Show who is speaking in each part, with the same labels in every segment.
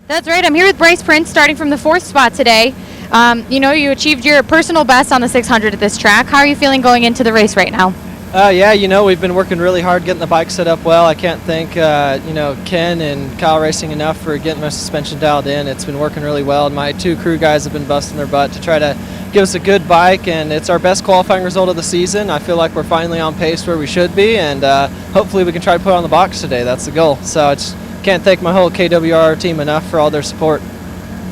Speaker 1: That's right. I'm here with Bryce Prince, starting from the 4th spot today. You achieved your personal best on the 600 at this track. How are you feeling going into the race right now?
Speaker 2: We've been working really hard getting the bike set up well. I can't thank, Ken and Kyle Racing enough for getting my suspension dialed in. It's been working really well, and my 2 crew guys have been busting their butt to try to give us a good bike, and it's our best qualifying result of the season. I feel like we're finally on pace where we should be, and hopefully we can try to put it on the box today. That's the goal. So I just can't thank my whole KWR team enough for all their support.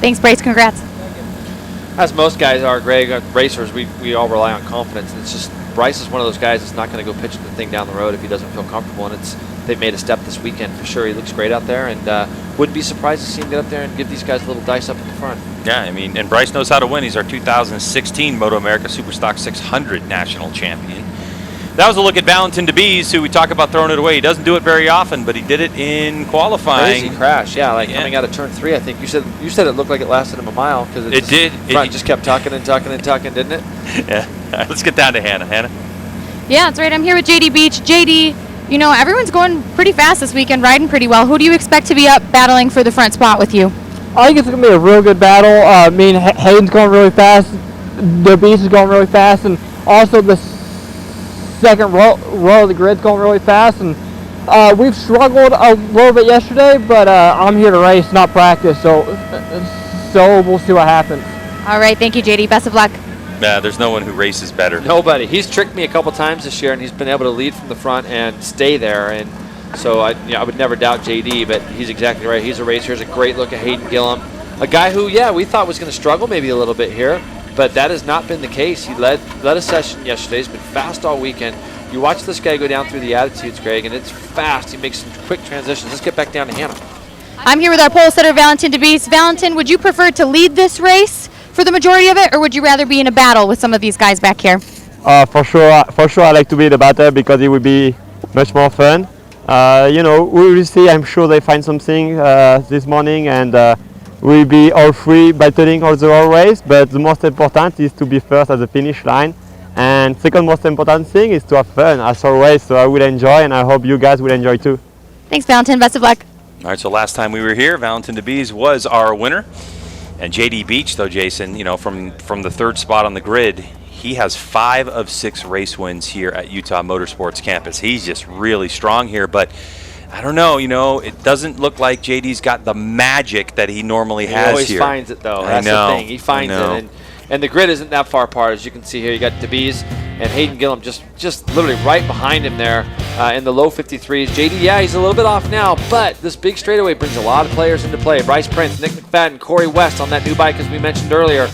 Speaker 1: Thanks, Bryce. Congrats.
Speaker 3: As most guys are, Greg, racers, we all rely on confidence. And it's just Bryce is one of those guys that's not going to go pitching the thing down the road if he doesn't feel comfortable. And they've made a step this weekend for sure. He looks great out there, and wouldn't be surprised to see him get up there and give these guys a little dice up at the front.
Speaker 4: Yeah, and Bryce knows how to win. He's our 2016 MotoAmerica Superstock 600 national champion. That was a look at Valentin DeBees, who we talk about throwing it away. He doesn't do it very often, but he did it in qualifying.
Speaker 3: Crazy crash, coming out of turn 3. I think you said it looked like it lasted him a mile because
Speaker 4: it did.
Speaker 3: Front just kept tucking and tucking and tucking, didn't it?
Speaker 4: Yeah. All right, let's get down to Hannah. Hannah.
Speaker 1: Yeah, that's right. I'm here with JD Beach. JD, everyone's going pretty fast this weekend, riding pretty well. Who do you expect to be up battling for the front spot with you?
Speaker 5: I think it's going to be a real good battle. Hayden's going really fast. DeBees is going really fast, and also the second row of the grid's going really fast, and we've struggled a little bit yesterday, but I'm here to race, not practice, so we'll see what happens.
Speaker 1: All right, thank you, JD. Best of luck.
Speaker 4: Yeah, there's no one who races better.
Speaker 3: Nobody. He's tricked me a couple times this year, and he's been able to lead from the front and stay there, and so I would never doubt JD, but he's exactly right. He's a racer. Here's a great look at Hayden Gillum, a guy who, we thought was going to struggle maybe a little bit here, but that has not been the case. He led a session yesterday. He's been fast all weekend. You watch this guy go down through the attitudes, Greg, and it's fast. He makes some quick transitions. Let's get back down to Hannah.
Speaker 1: I'm here with our pole setter, Valentin DeBees. Valentin, would you prefer to lead this race for the majority of it, or would you rather be in a battle with some of these guys back here?
Speaker 5: For sure, I like to be in the battle because it would be much more fun. We will see. I'm sure they find something this morning, and we'll be all three battling all the whole race. But the most important is to be first at the finish line. And second most important thing is to have fun, as always. So I will enjoy, and I hope you guys will enjoy too.
Speaker 1: Thanks, Valentin. Best of luck.
Speaker 4: All right, so last time we were here, Valentin DeBees was our winner. And JD Beach, though, Jason, from the 3rd spot on the grid, he has 5 of 6 race wins here at Utah Motorsports Campus. He's just really strong here, but I don't know, it doesn't look like JD's got the magic that he normally has here.
Speaker 3: He always finds it, though. That's the thing. He finds it. And the grid isn't that far apart, as you can see here. You got DeBees and Hayden Gillum just literally right behind him there in the low 53s. JD, he's a little bit off now, but this big straightaway brings a lot of players into play. Bryce Prince, Nick McFadden, Corey West on that new bike, as we mentioned earlier,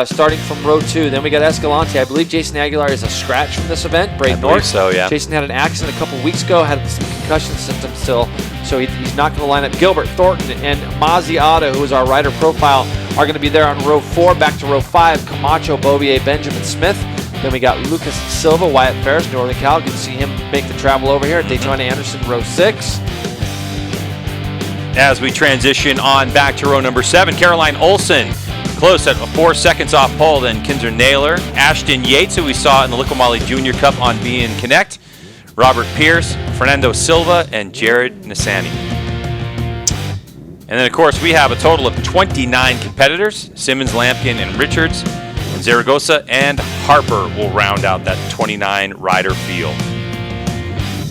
Speaker 3: starting from row 2. Then we got Escalante. I believe Jason Aguilar is a scratch from this event. Braden North.
Speaker 4: So, yeah.
Speaker 3: Jason had an accident a couple weeks ago, had some concussion symptoms still, so he's not going to line up. Gilbert Thornton and Mazi Otto, who is our rider profile, are going to be there on row 4. Back to row 5, Camacho, Bobier, Benjamin Smith. Then we got Lucas Silva, Wyatt Ferris, Northern Cal. Good to see him make the travel over here. Daytona Anderson, row 6.
Speaker 4: As we transition on back to row number 7, Caroline Olson, close at 4 seconds off pole, then Kinzer Naylor, Ashton Yates, who we saw in the Liqui Junior Cup on BN Connect, Robert Pierce, Fernando Silva, and Jared Nassani. And then, of course, we have a total of 29 competitors. Simmons, Lampkin, and Richards, and Zaragoza and Harper will round out that 29 rider field.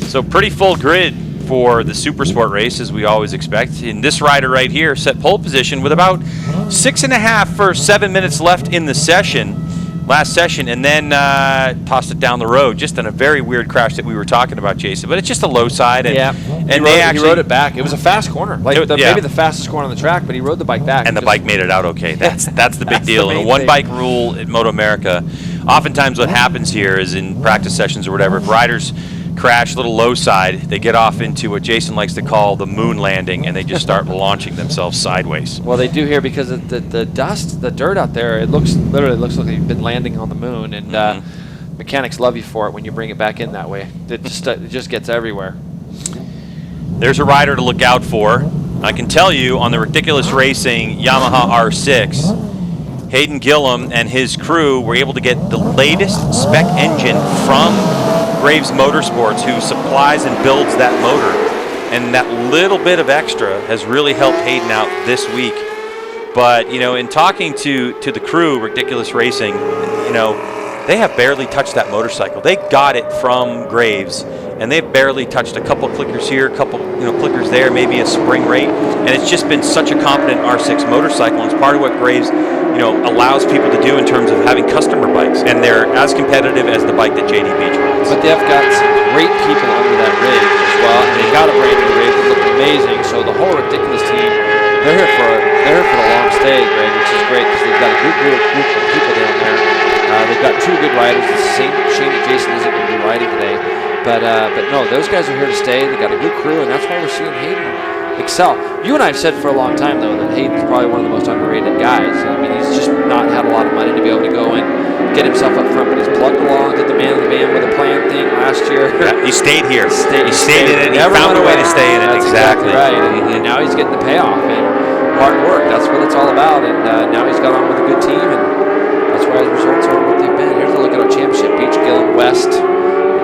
Speaker 4: So pretty full grid for the Supersport race, as we always expect. And this rider right here set pole position with about 6.5 for 7 minutes left in the last session, and then tossed it down the road, just in a very weird crash that we were talking about, Jason. But it's just a low side, and
Speaker 3: he rode it back. It was a fast corner, maybe the fastest corner on the track, but he rode the bike back.
Speaker 4: And the bike made it out okay. That's the big deal. And a one-bike rule at MotoAmerica. Oftentimes what happens here is in practice sessions or whatever, if riders crash, little low side, they get off into what Jason likes to call the moon landing, and they just start launching themselves sideways.
Speaker 3: Well, they do here because of the dust, the dirt out there. It literally looks like you've been landing on the moon, and mechanics love you for it when you bring it back in that way. It just gets everywhere.
Speaker 4: There's a rider to look out for. I can tell you, on the Ridiculous Racing Yamaha R6, Hayden Gillum and his crew were able to get the latest spec engine from Graves Motorsports, who supplies and builds that motor. and that little bit of extra has really helped Hayden out this week. But, in talking to the crew, Ridiculous Racing, they have barely touched that motorcycle. They got it from Graves, and they've barely touched a couple clickers here, a couple clickers there, maybe a spring rate, and it's just been such a competent R6 motorcycle. And it's part of what Graves allows people to do in terms of having customer bikes, and they're as competitive as the bike that JD Beach runs.
Speaker 3: But they've got some great people under that rig as well, and they got a brand new rig that looked amazing. So the whole Ridiculous team, they're here for the long stay, Greg, which is great because they've got a good group of people down there. They've got 2 good riders. It's the same shame that Jason isn't going to be riding today, but no, those guys are here to stay. They got a good crew, and that's why we're seeing Hayden excel. You and I have said for a long time, though, that Hayden's probably one of the most underrated guys. I mean, he's just not had a lot of money to be able to go and get himself up front, but he's plugged along, did the man of the band with a plan thing last year.
Speaker 4: Yeah, he stayed here. He stayed in it. He
Speaker 3: Never
Speaker 4: found a way to stay in it.
Speaker 3: That's exactly right. And now he's getting the payoff and hard work. That's what it's all about. And now he's got on with a good team, and that's why his results are what they've been. Here's a look at our championship. Beach, Gillum, West,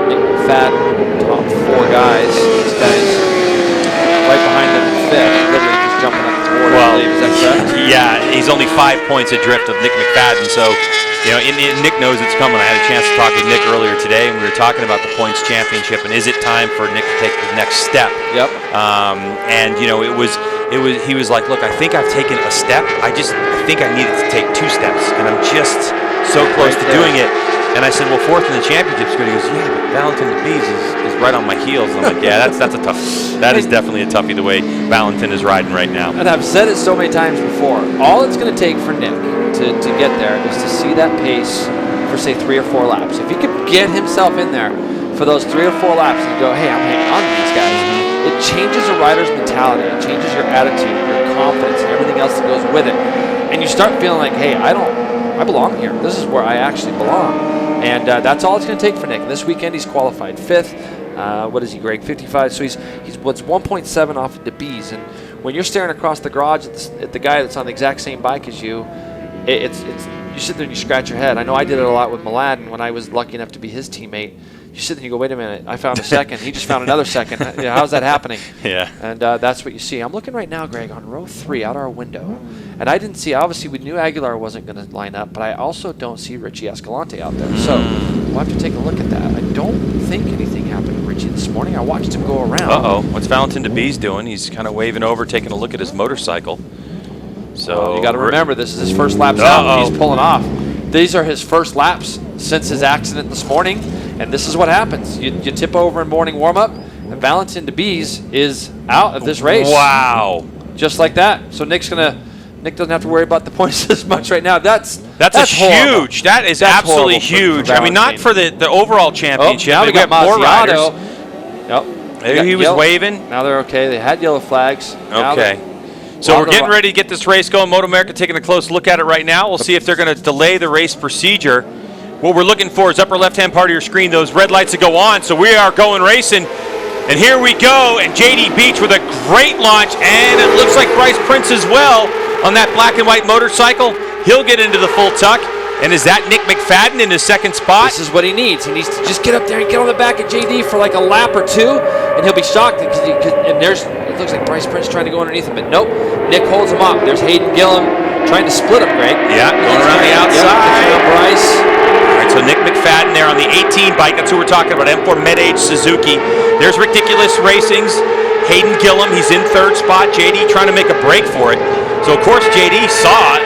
Speaker 3: Nick McFadden, top 4 guys. These guys right behind them in 5th, literally just jumping up the board, I believe. Is that correct?
Speaker 4: Yeah, he's only 5 points adrift of Nick McFadden, so Nick knows it's coming. I had a chance to talk with Nick earlier today, and we were talking about the points championship, and is it time for Nick to take the next step?
Speaker 3: Yep.
Speaker 4: And he was like, look, I think I've taken a step. I think I needed to take 2 steps, and I'm just so close to doing it. And I said, well, 4th in the championship's good. He goes, yeah, but Valentin DeBees is right on my heels. And I'm like, yeah, that's a tough. That is definitely a toughie the way Valentin is riding right now.
Speaker 3: And I've said it so many times before. All it's going to take for Nick to get there is to see that pace for, say, 3 or 4 laps. If he could get himself in there for those 3 or 4 laps and go, hey, I'm hanging on to these guys, it changes a rider's mentality. It changes your attitude, your confidence, and everything else that goes with it. And you start feeling like, hey, I belong here. This is where I actually belong. And that's all it's going to take for Nick. And this weekend, he's qualified 5th. What is he, Greg? 55. So he's 1.7 off of DeBees. And when you're staring across the garage at the guy that's on the exact same bike as you, it's you sit there and you scratch your head. I know I did it a lot with Mladen when I was lucky enough to be his teammate. You sit there and you go, wait a minute, I found a second. He just found another second. How's that happening?
Speaker 4: Yeah.
Speaker 3: And that's what you see. I'm looking right now, Greg, on row 3 out our window. And I didn't see, obviously we knew Aguilar wasn't going to line up, but I also don't see Richie Escalante out there. So we'll have to take a look at that. I don't think anything happened to Richie this morning. I watched him go around.
Speaker 4: Uh-oh. What's Valentin DeBees doing? He's kind of waving over, taking a look at his motorcycle. So
Speaker 3: you got to remember, this is his first laps out. He's pulling off. These are his first laps since his accident this morning, and this is what happens. You tip over in morning warm-up, and Valentin DeBees is out of this race.
Speaker 4: Wow.
Speaker 3: Just like that. So Nick doesn't have to worry about the points as much right now. That's
Speaker 4: huge. That is absolutely huge.
Speaker 3: For
Speaker 4: I mean, not for the overall championship.
Speaker 3: Now we got
Speaker 4: more riders.
Speaker 3: Yep.
Speaker 4: Maybe he was waving.
Speaker 3: Now they're okay. They had yellow flags.
Speaker 4: Okay. So we're getting ready to get this race going. MotoAmerica taking a close look at it right now. We'll see if they're going to delay the race procedure. What we're looking for is upper left-hand part of your screen, those red lights that go on. So we are going racing. And here we go. And JD Beach with a great launch. And it looks like Bryce Prince as well on that black and white motorcycle. He'll get into the full tuck. And is that Nick McFadden in his second spot?
Speaker 3: This is what he needs. He needs to just get up there and get on the back of JD for like a lap or 2. And he'll be shocked. It looks like Bryce Prince trying to go underneath him. But nope. Nick holds him up. There's Hayden Gillum trying to split him, Greg.
Speaker 4: Yeah, going around the outside.
Speaker 3: Yep, Bryce.
Speaker 4: All right, so Nick McFadden there on the 18 bike. That's who we're talking about, M4 Med-Age Suzuki. There's Ridiculous Racing's Hayden Gillum. He's in 3rd spot. JD trying to make a break for it. So, of course, JD saw,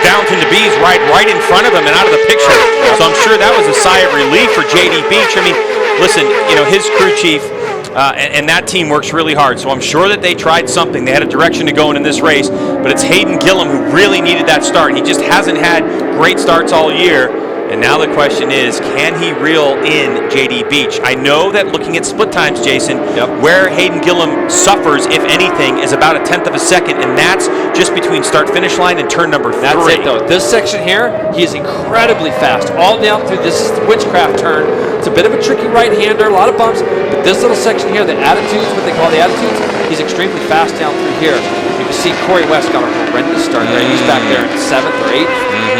Speaker 4: Valentin DeBees ride right in front of him and out of the picture. So I'm sure that was a sigh of relief for JD Beach. I mean, listen, his crew chief and that team works really hard. So I'm sure that they tried something. They had a direction to go in this race. But it's Hayden Gillum who really needed that start. He just hasn't had great starts all year. And now the question is, can he reel in JD Beach? I know that looking at split times, Jason, where Hayden Gillum suffers, if anything, is about 1/10 of a second, and that's just between start-finish line and turn number 3.
Speaker 3: That's it, though. This section here, he is incredibly fast. All down through this is the witchcraft turn. It's a bit of a tricky right-hander, a lot of bumps, but this little section here, the attitudes, what they call the attitudes, he's extremely fast down through here. You can see Corey West got a horrendous start there. He's back there in 7th or 8th.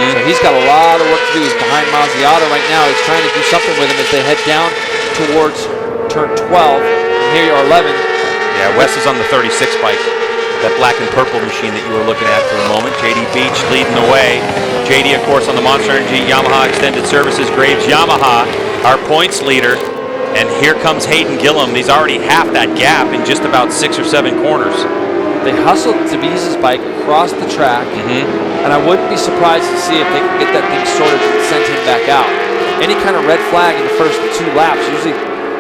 Speaker 3: So he's got a lot of work to do. He's behind Mazziato right now. He's trying to do something with him as they head down towards turn 12. And here you are, 11.
Speaker 4: Yeah, Wes is on the 36 bike, that black and purple machine that you were looking at for the moment. JD Beach leading the way. JD, of course, on the Monster Energy Yamaha Extended Services Graves Yamaha, our points leader. And here comes Hayden Gillum. He's already half that gap in just about 6 or 7 corners.
Speaker 3: They hustled Debees' bike across the track, and I wouldn't be surprised to see if they can get that thing sorted and send him back out. Any kind of red flag in the first 2 laps usually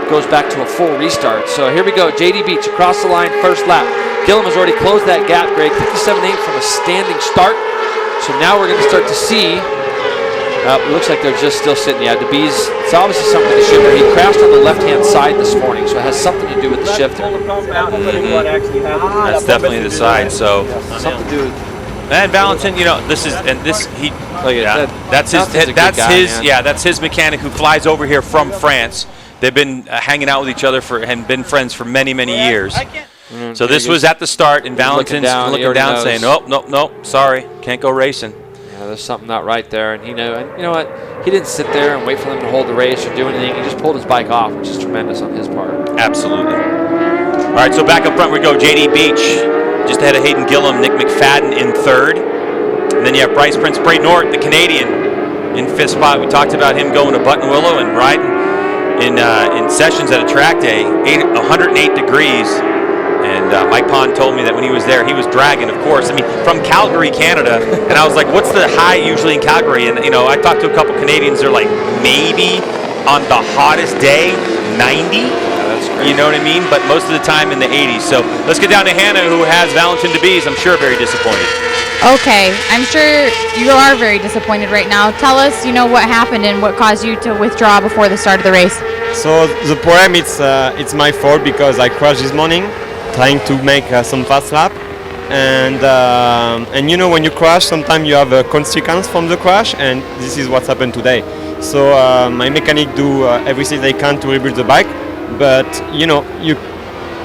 Speaker 3: goes back to a full restart. So here we go, JD Beach across the line, first lap. Gillum has already closed that gap, Greg, 57.8 from a standing start. So now we're going to start to see, it looks like they're just still sitting. Yeah, Debees, it's obviously something with the shifter. He crashed on the left-hand side this morning, so it has something to do with the shifter.
Speaker 4: That's definitely the side, so.
Speaker 3: Something to do with.
Speaker 4: And Valentin, you know, that's his mechanic who flies over here from France. They've been hanging out with each other and been friends for many, many years. So this was at the start, and Valentin's looking down saying, nope, sorry, can't go racing.
Speaker 3: Yeah, there's something not right there, and you know what? He didn't sit there and wait for them to hold the race or do anything. He just pulled his bike off, which is tremendous on his part.
Speaker 4: Absolutely. All right, so back up front we go. JD Beach just ahead of Hayden Gillum, Nick McFadden in 3rd. And then you have Bryce Prince Bradenort, the Canadian, in 5th spot. We talked about him going to Buttonwillow and riding in sessions at a track day, 108 degrees. And Mike Pond told me that when he was there, he was dragging, of course. I mean, from Calgary, Canada. And I was like, what's the high usually in Calgary? And, you know, I talked to a couple Canadians. They're like, maybe on the hottest day, 90. You know what I mean? But most of the time in the 80s. So let's get down to Hannah, who has Valentin Debees. I'm sure very disappointed.
Speaker 1: Okay, I'm sure you are very disappointed right now. Tell us, what happened and what caused you to withdraw before the start of the race.
Speaker 5: So the problem it's my fault because I crashed this morning trying to make some fast lap, and when you crash, sometimes you have a consequence from the crash, and this is what's happened today. So my mechanic do everything they can to rebuild the bike, but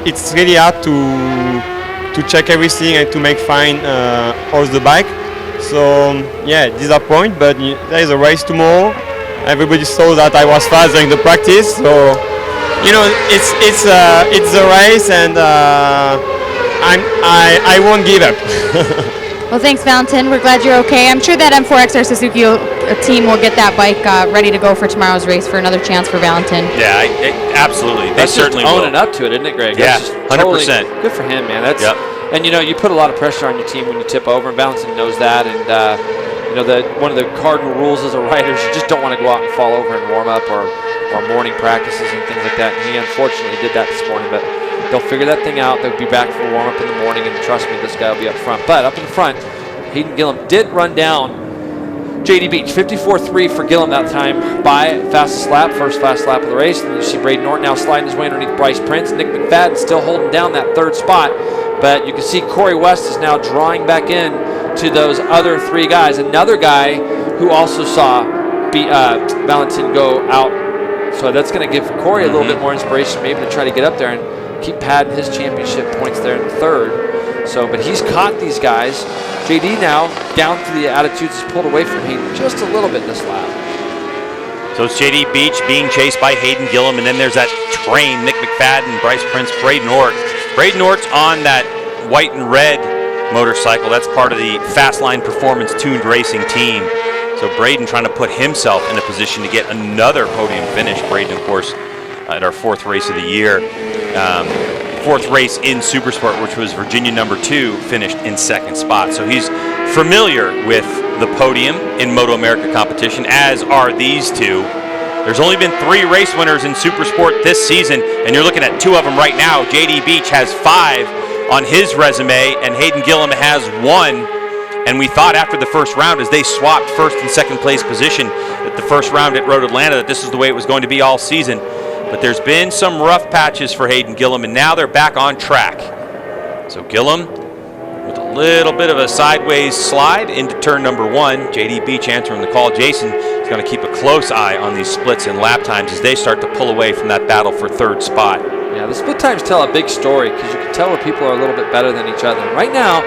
Speaker 5: it's really hard to check everything and to make fine all the bike. So disappointed, but there is a race tomorrow. Everybody saw that I was fast during the practice, so it's a race, and I won't give up.
Speaker 1: Well, thanks, Valentin. We're glad you're okay. I'm sure that M4XR Suzuki team will get that bike ready to go for tomorrow's race for another chance for Valentin.
Speaker 4: Yeah, absolutely. They certainly will.
Speaker 3: Owning up to it, isn't it, Greg?
Speaker 4: Yeah, 100%.
Speaker 3: Good for him, man. And you put a lot of pressure on your team when you tip over, and Valentin knows that. And one of the cardinal rules as a rider is you just don't want to go out and fall over and warm up or morning practices and things like that. And he unfortunately did that this morning, but they'll figure that thing out. They'll be back for warm up in the morning, and trust me, this guy will be up front. But up in the front, Hayden Gillum did run down JD Beach, 54.3 for Gillum that time by fastest lap, first fast lap of the race. And you see Braden Norton now sliding his way underneath Bryce Prince. Nick McFadden still holding down that 3rd spot. But you can see Corey West is now drawing back in to those other 3 guys. Another guy who also saw Valentin go out. So that's going to give Corey a little bit more inspiration maybe to try to get up there and keep padding his championship points there in 3rd. So, but he's caught these guys. JD now down to the attitudes, is pulled away from Hayden just a little bit this lap.
Speaker 4: So it's JD Beach being chased by Hayden Gillum, and then there's that train, Nick McFadden, Bryce Prince, Braden Ort. Braden Ort's on that white and red motorcycle. That's part of the Fastline Performance Tuned Racing team. So Braden trying to put himself in a position to get another podium finish. Braden, of course, at our 4th race of the year. 4th race in Supersport, which was Virginia #2, finished in 2nd spot. So he's familiar with the podium in MotoAmerica competition, as are these two. There's only been 3 race winners in Supersport this season, and you're looking at 2 of them right now. JD Beach has 5 on his resume, and Hayden Gillum has 1. And we thought after the first round, as they swapped 1st and 2nd place position at the first round at Road Atlanta, that this is the way it was going to be all season. But there's been some rough patches for Hayden Gillum, and now they're back on track. So Gillum with a little bit of a sideways slide into turn number 1. JD Beach answering the call. Jason is going to keep a close eye on these splits and lap times as they start to pull away from that battle for 3rd spot.
Speaker 3: Yeah, the split times tell a big story because you can tell where people are a little bit better than each other. Right now,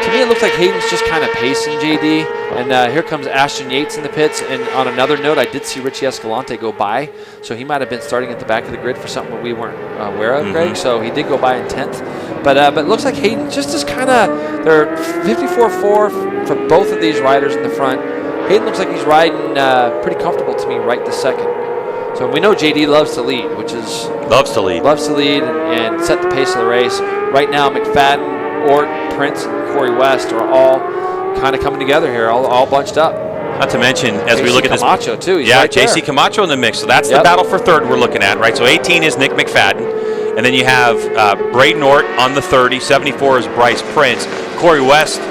Speaker 3: To me, it looks like Hayden's just kind of pacing JD. And here comes Ashton Yates in the pits. And on another note, I did see Richie Escalante go by. So he might have been starting at the back of the grid for something that we weren't aware of, Greg. So he did go by in 10th. But it looks like Hayden just is kind of, they're 54-4 for both of these riders in the front. Hayden looks like he's riding pretty comfortable to me right this second. So we know JD loves to lead, which is...
Speaker 4: Loves to lead
Speaker 3: and set the pace of the race. Right now, McFadden, Ort, Prince, and Corey West are all kind of coming together here, all bunched up.
Speaker 4: Not to mention, as we look at this...
Speaker 3: Camacho, too. He's
Speaker 4: yeah,
Speaker 3: right
Speaker 4: JC
Speaker 3: there.
Speaker 4: Camacho in the mix. So that's the battle for third we're looking at, right? So 18 is Nick McFadden. And then you have Braden Ort on the 30. 74 is Bryce Prince. Corey West,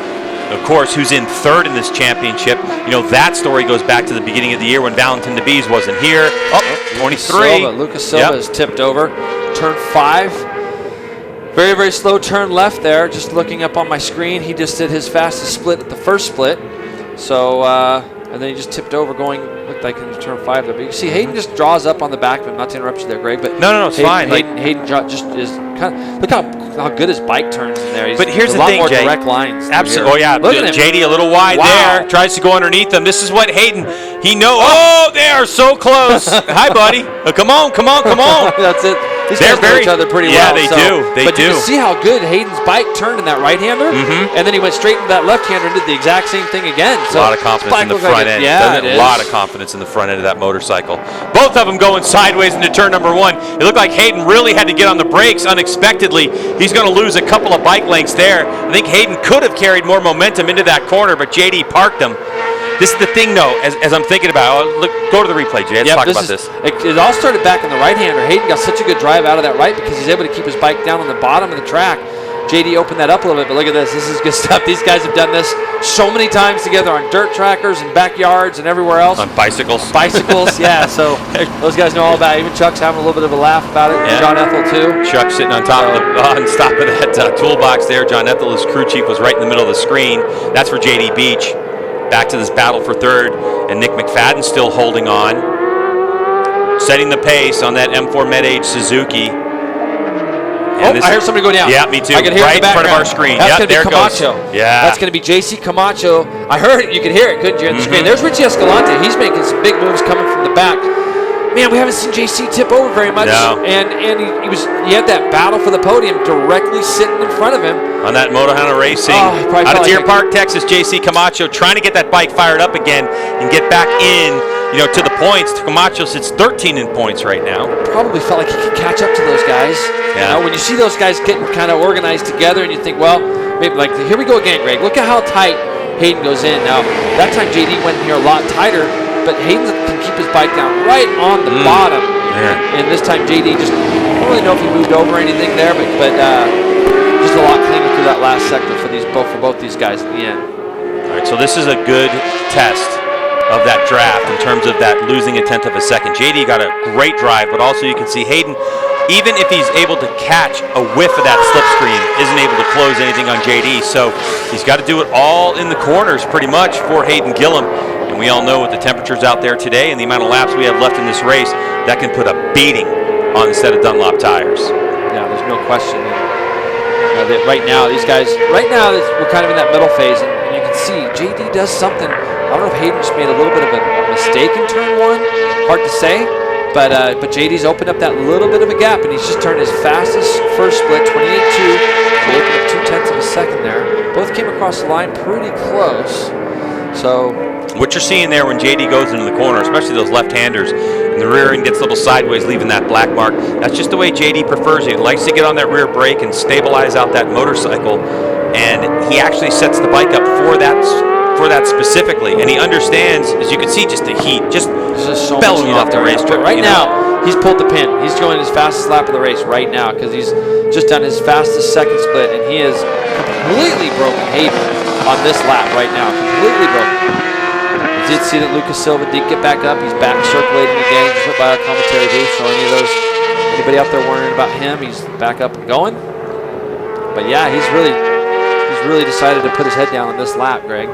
Speaker 4: of course, who's in third in this championship. You know, that story goes back to the beginning of the year when Valentin DeBees wasn't here. Oh, 23.
Speaker 3: Lucas Silva is tipped over. Turn 5. Very, very slow turn left there. Just looking up on my screen, he just did his fastest split at the first split. So, and then he just tipped over going, looked like in turn 5 there. But you see Hayden just draws up on the back of him. Not to interrupt you there, Greg, but
Speaker 4: no, it's fine.
Speaker 3: Hayden just is kind of, look how good his bike turns in there.
Speaker 4: But here's
Speaker 3: a
Speaker 4: the
Speaker 3: lot
Speaker 4: thing,
Speaker 3: more
Speaker 4: Jay.
Speaker 3: direct lines.
Speaker 4: Absolutely. Oh, yeah.
Speaker 3: Look at him.
Speaker 4: JD a little wide there. Tries to go underneath them. This is what Hayden, he knows. Oh, they are so close. Hi, buddy. Come on.
Speaker 3: That's it. These guys know each other pretty well.
Speaker 4: Yeah, they do.
Speaker 3: But you see how good Hayden's bike turned in that right-hander? And then he went straight into that left-hander and did the exact same thing again.
Speaker 4: So a lot of confidence in the front end.
Speaker 3: Yeah,
Speaker 4: a lot of confidence in the front end of that motorcycle. Both of them going sideways into turn number 1. It looked like Hayden really had to get on the brakes unexpectedly. He's going to lose a couple of bike lengths there. I think Hayden could have carried more momentum into that corner, but JD parked him. This is the thing, though, as I'm thinking about it. Look, go to the replay, Jay. Let's talk about this.
Speaker 3: It all started back on the right-hander. Hayden got such a good drive out of that right because he's able to keep his bike down on the bottom of the track. JD opened that up a little bit, but look at this. This is good stuff. These guys have done this so many times together on dirt trackers and backyards and everywhere else.
Speaker 4: On bicycles.
Speaker 3: Yeah. So those guys know all about it. Even Chuck's having a little bit of a laugh about it. Yeah. John Ethel, too.
Speaker 4: Chuck sitting on top of that toolbox there. John Ethel, his crew chief, was right in the middle of the screen. That's for JD Beach. Back to this battle for third, and Nick McFadden still holding on. Setting the pace on that M4 Med-Age Suzuki.
Speaker 3: I heard somebody go down.
Speaker 4: Yeah, me too.
Speaker 3: I can hear
Speaker 4: right
Speaker 3: it in
Speaker 4: front of our screen.
Speaker 3: That's going to be
Speaker 4: there
Speaker 3: Camacho.
Speaker 4: Goes. Yeah.
Speaker 3: That's going to be JC Camacho. I heard it. You could hear it, couldn't you, on the screen? There's Richie Escalante. He's making some big moves coming from the back. Man, we haven't seen JC tip over very much.
Speaker 4: No.
Speaker 3: And he had that battle for the podium directly sitting in front of him.
Speaker 4: On that MotoAmerica Racing. Out of Deer Park, Texas, JC Camacho trying to get that bike fired up again and get back in, to the points. Camacho sits 13 in points right now.
Speaker 3: Probably felt like he could catch up to those guys.
Speaker 4: Yeah.
Speaker 3: When you see those guys getting kind of organized together and you think, well, maybe like, here we go again, Greg. Look at how tight Hayden goes in. Now, that time JD went in here a lot tighter, but Hayden can keep his bike down right on the bottom.
Speaker 4: Yeah.
Speaker 3: And this time JD just, I don't really know if he moved over anything there, but just a lot cleaner through that last sector for both these guys at the end.
Speaker 4: All right, so this is a good test of that draft in terms of that losing a tenth of a second. JD got a great drive, but also you can see Hayden, even if he's able to catch a whiff of that slipstream, isn't able to close anything on JD. So he's got to do it all in the corners pretty much for Hayden Gillum. And we all know with the temperatures out there today and the amount of laps we have left in this race, that can put a beating on a set of Dunlop tires.
Speaker 3: Yeah, there's no question. Right now, these guys, we're kind of in that middle phase, and you can see JD does something. I don't know if Hayden just made a little bit of a mistake in turn 1. Hard to say. But JD's opened up that little bit of a gap, and he's just turned his fastest first split, 28.2. He opened up 0.2 of a second there. Both came across the line pretty close. So
Speaker 4: what you're seeing there when JD goes into the corner, especially those left-handers, and the rear end gets a little sideways, leaving that black mark, that's just the way JD prefers it. He likes to get on that rear brake and stabilize out that motorcycle, and he actually sets the bike up for that specifically, and he understands, as you can see, just the heat, just
Speaker 3: so
Speaker 4: bellowing off the racetrack.
Speaker 3: Right now, he's pulled the pin. He's going his fastest lap of the race right now because he's just done his fastest second split, and he has completely broken Hayden on this lap right now. Completely broken. We did see that Lucas Silva did get back up. He's back circulating again. He's right by our commentary booth. So anybody out there worrying about him, he's back up and going. But yeah, he's really decided to put his head down on this lap, Greg.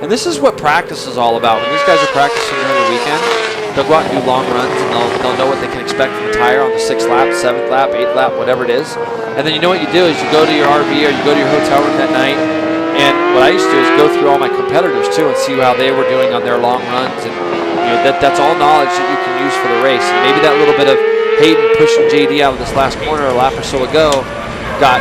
Speaker 3: And this is what practice is all about. When these guys are practicing during the weekend, they'll go out and do long runs, and they'll know what they can expect from the tire on the 6th lap, 7th lap, 8th lap, whatever it is. And then you know what you do is you go to your RV or you go to your hotel room that night, and used to do is go through all my competitors too and see how they were doing on their long runs, and that's all knowledge that you can use for the race. And maybe that little bit of Hayden pushing JD out of this last corner a lap or so ago got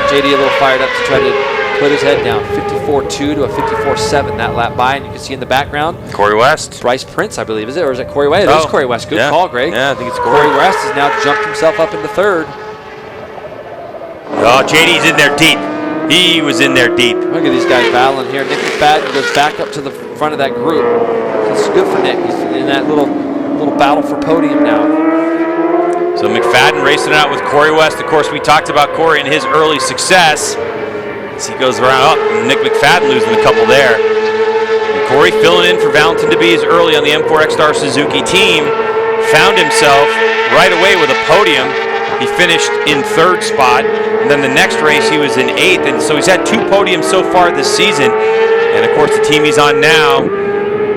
Speaker 3: JD a little fired up to try to put his head down. 54.2 to a 54.7 that lap by, and you can see in the background
Speaker 4: Corey West.
Speaker 3: Bryce Prince, I believe, is it? Or is it Corey West? It is Corey West. Good call, Greg.
Speaker 4: Yeah, I think it's Corey.
Speaker 3: Corey West has now jumped himself up into third.
Speaker 4: Oh, JD's in there deep. He was in there deep.
Speaker 3: Look at these guys battling here. Nick McFadden goes back up to the front of that group. It's good for Nick. He's in that little battle for podium now.
Speaker 4: So McFadden racing it out with Corey West. Of course, we talked about Corey and his early success as he goes around. Oh, Nick McFadden losing a couple there. And Corey filling in for Valentin DeBees early on the M4 X-Star Suzuki team. Found himself right away with a podium. He finished in third spot, and then the next race he was in eighth, and so he's had 2 podiums so far this season. And of course, the team he's on now,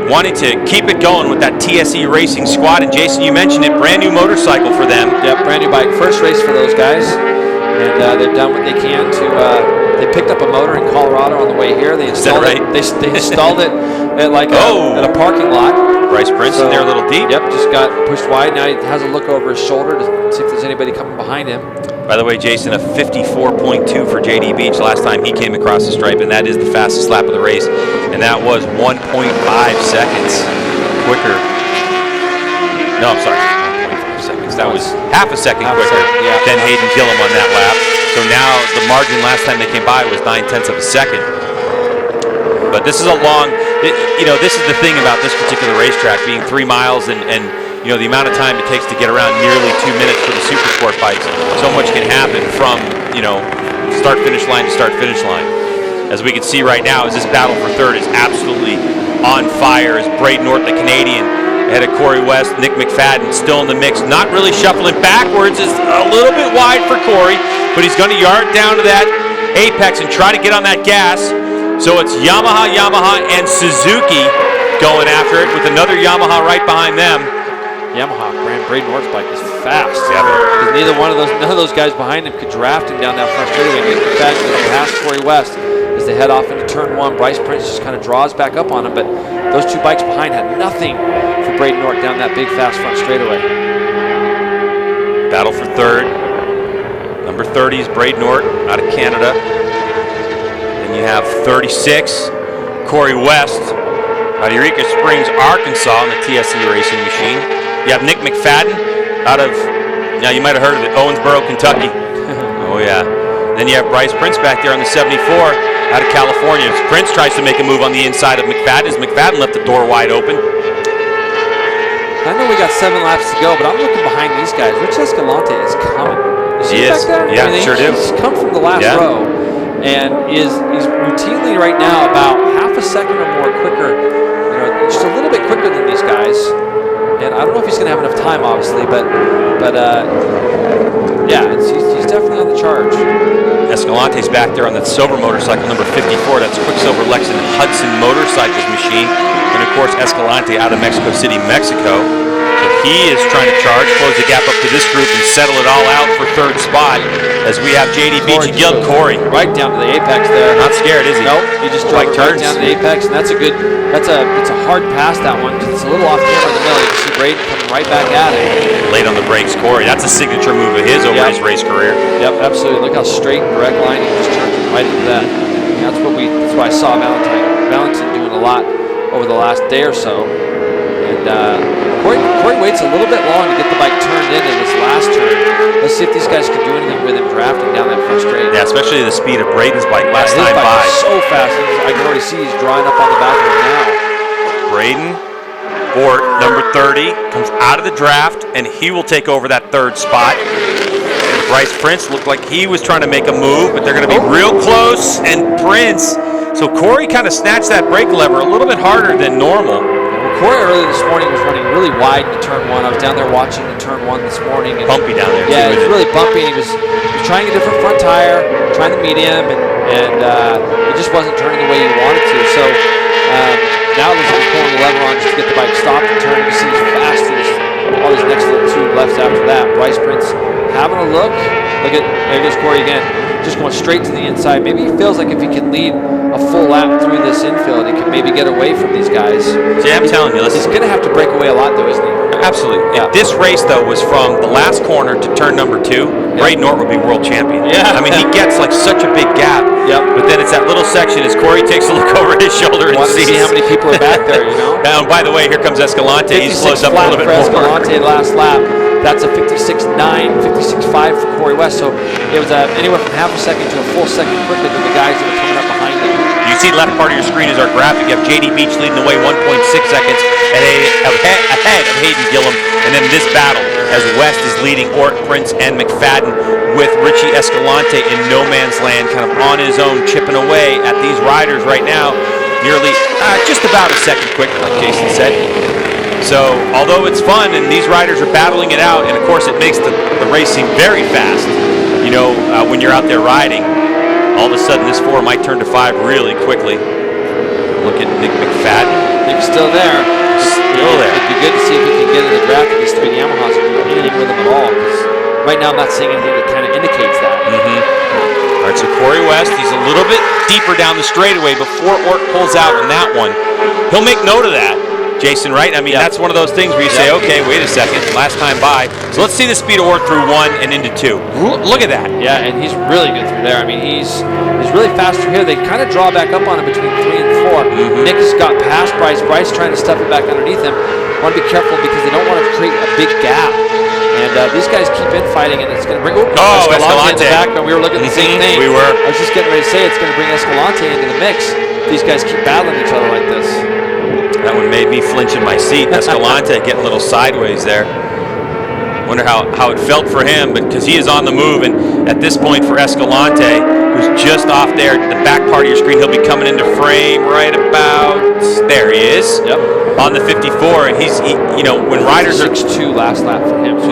Speaker 4: wanting to keep it going with that TSE Racing squad. And Jason, you mentioned it, brand new motorcycle for them.
Speaker 3: Yep, brand new bike, first race for those guys, and they've done what they can to. They picked up a motor in Colorado on the way here. They installed it. They installed it at at a parking lot.
Speaker 4: Bryce Prince in there a little deep.
Speaker 3: Yep, just got pushed wide. Now he has a look over his shoulder to see if there's anybody coming behind him.
Speaker 4: By the way, Jason, a 54.2 for JD Beach last time he came across the stripe, and that is the fastest lap of the race, and that was 1.5 seconds quicker. No, I'm sorry, 1.5 seconds. That was half a second quicker than Hayden Gillum on that lap. So now the margin last time they came by was 9/10 of a second. But this is a long, this is the thing about this particular racetrack being 3 miles and the amount of time it takes to get around nearly 2 minutes for the Supersport bikes. So much can happen from, start-finish line to start-finish line. As we can see right now, as this battle for third is absolutely on fire, as Braden North, the Canadian, ahead of Corey West, Nick McFadden still in the mix, not really shuffling backwards, is a little bit wide for Corey, but he's going to yard down to that apex and try to get on that gas. So it's Yamaha, and Suzuki going after it with another Yamaha right behind them.
Speaker 3: Yamaha, Braden North's bike is fast. Yeah, because none of those guys behind him could draft him down that front straightaway. Nick McFadden goes past Corey West as they head off into turn 1. Bryce Prince just kind of draws back up on him, but those 2 bikes behind had nothing for Braden North down that big fast front straightaway.
Speaker 4: Battle for third. Number 30 is Braden North out of Canada. Then you have 36, Corey West out of Eureka Springs, Arkansas on the TSE Racing machine. You have Nick McFadden out of, now you might have heard of it, Owensboro, Kentucky. Oh yeah. Then you have Bryce Prince back there on the 74 out of California. Prince tries to make a move on the inside of McFadden as McFadden left the door wide open.
Speaker 3: I know we got 7 laps to go, but I'm looking behind these guys. Rich Escalante is coming.
Speaker 4: He is. Yeah, sure do.
Speaker 3: He's come from the last row, and he's routinely right now about half a second or more quicker, just a little bit quicker than these guys. And I don't know if he's going to have enough time, obviously, but he's definitely on the charge.
Speaker 4: Escalante's back there on that silver motorcycle, number 54. That's Quicksilver Lexington Hudson Motorcycles machine. And of course, Escalante out of Mexico City, Mexico. So he is trying to charge, close the gap up to this group, and settle it all out for third spot. As we have JD Beach and Gil Corey
Speaker 3: right down to the apex there.
Speaker 4: Not scared, is he?
Speaker 3: Nope. He just drove right down to the apex, and it's a hard pass, that one. It's a little off camera in the middle. You can see Braden coming right back at it.
Speaker 4: Late on the brakes, Corey. That's a signature move of his over his race career.
Speaker 3: Yep, absolutely. Look how straight and direct line he just turned right into that. And that's what I saw Valentin doing a lot over the last day or so. And Corey waits a little bit long to get the bike turned in this last turn. Let's see if these guys can do anything with him drafting down that front straight.
Speaker 4: Yeah, especially the speed of Braden's bike last time
Speaker 3: bike
Speaker 4: by.
Speaker 3: Is so fast. I can already see he's drawing up on the back of it now.
Speaker 4: Braden, or number 30, comes out of the draft, and he will take over that third spot. Bryce Prince looked like he was trying to make a move, but they're going to be real close, and Prince. So Corey kind of snatched that brake lever a little bit harder than normal.
Speaker 3: Corey early this morning was running really wide into turn 1. I was down there watching the turn 1 this morning. And
Speaker 4: bumpy down there.
Speaker 3: Yeah, it was really bumpy. He was trying a different front tire, trying the medium, and it just wasn't turning the way he wanted to. So now it looks like he's pulling the lever on just to get the bike stopped and turning. You see he's fast as all these next little 2 lefts after that. Bryce Prince having a look. There goes Corey again. just going straight to the inside. Maybe he feels like if he can lead a full lap through this infield, he can maybe get away from these guys.
Speaker 4: See, I'm telling you,
Speaker 3: he's going to have to break away a lot, though, isn't he?
Speaker 4: Absolutely. Yeah. This race, though, was from the last corner to turn number 2. Braden Norton would be world champion.
Speaker 3: Yeah.
Speaker 4: I mean, he gets like such a big gap.
Speaker 3: Yep.
Speaker 4: But then it's that little section as Corey takes a look over his shoulder and sees
Speaker 3: how many people are back there, you know?
Speaker 4: And by the way, here comes Escalante. He slows up a little bit more.
Speaker 3: Escalante last lap. That's a 56.9, 56.5 for Corey West. So it was anywhere from half a second to a full second quicker than the guys that are coming up behind him.
Speaker 4: You see the left part of your screen is our graphic. You have JD Beach leading the way 1.6 seconds ahead of Hayden Gillum. And then this battle as West is leading Ort, Prince, and McFadden with Richie Escalante in no man's land, kind of on his own, chipping away at these riders right now. Nearly just about a second quicker, like Jason said. So although it's fun and these riders are battling it out, and of course it makes the race seem very fast, you know, when you're out there riding, all of a sudden this 4 might turn to 5 really quickly. Look at Nick McFadden.
Speaker 3: Nick's still there.
Speaker 4: Still there.
Speaker 3: It'd be good to see if we can get in the draft of these 3 Yamahas and do anything with them at all, because right now I'm not seeing anything that kind of indicates that.
Speaker 4: All right, so Corey West, he's a little bit deeper down the straightaway before Ort pulls out in that one. He'll make note of that, Jason, right? I mean, that's one of those things where you say, okay, wait a second, last time by. So let's see the speed of Ort through 1 and into 2. Look at that.
Speaker 3: Yeah, and he's really good through there. I mean, he's really fast through here. They kind of draw back up on him between 3 and 4. Nick has got past Bryce. Bryce trying to stuff it back underneath him. Want to be careful because they don't want to create a big gap. And these guys keep infighting, and it's going to bring Escalante in the background. We were looking at the same thing.
Speaker 4: We were.
Speaker 3: I was just getting ready to say it's going to bring Escalante into the mix. These guys keep battling each other like this.
Speaker 4: That one made me flinch in my seat. Escalante getting a little sideways there. Wonder how it felt for him, but because he is on the move, and at this point for Escalante, who's just off there, the back part of your screen, he'll be coming into frame right about there. He is.
Speaker 3: Yep.
Speaker 4: On the 54, and you know, when riders are
Speaker 3: 6.2 last lap for him. So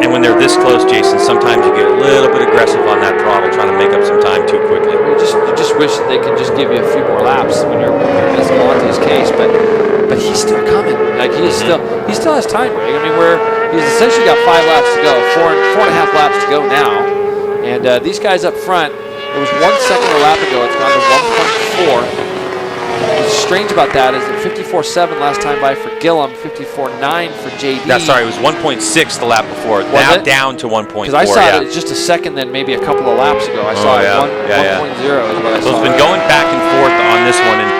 Speaker 4: when they're this close, Jason, sometimes you get a little bit aggressive on that throttle, trying to make up some time too quickly.
Speaker 3: You just wish that they could just give you a few more laps when you're in Escalante's case, but he's still coming. Like he still has time, right? I mean, he's essentially got 5 laps to go, 4.5 laps to go now, and these guys up front, it was 1 second a lap ago. It's gone to 1.4. What's strange about that is that 54.7 last time by for Gillum, 54.9 for JD.
Speaker 4: That's sorry, it was 1.6 the lap before. Now down to 1.4.
Speaker 3: Because I saw it just a second, then maybe a couple of laps ago. I saw 1.0 is what I saw.
Speaker 4: So it's been going back and forth on this one, and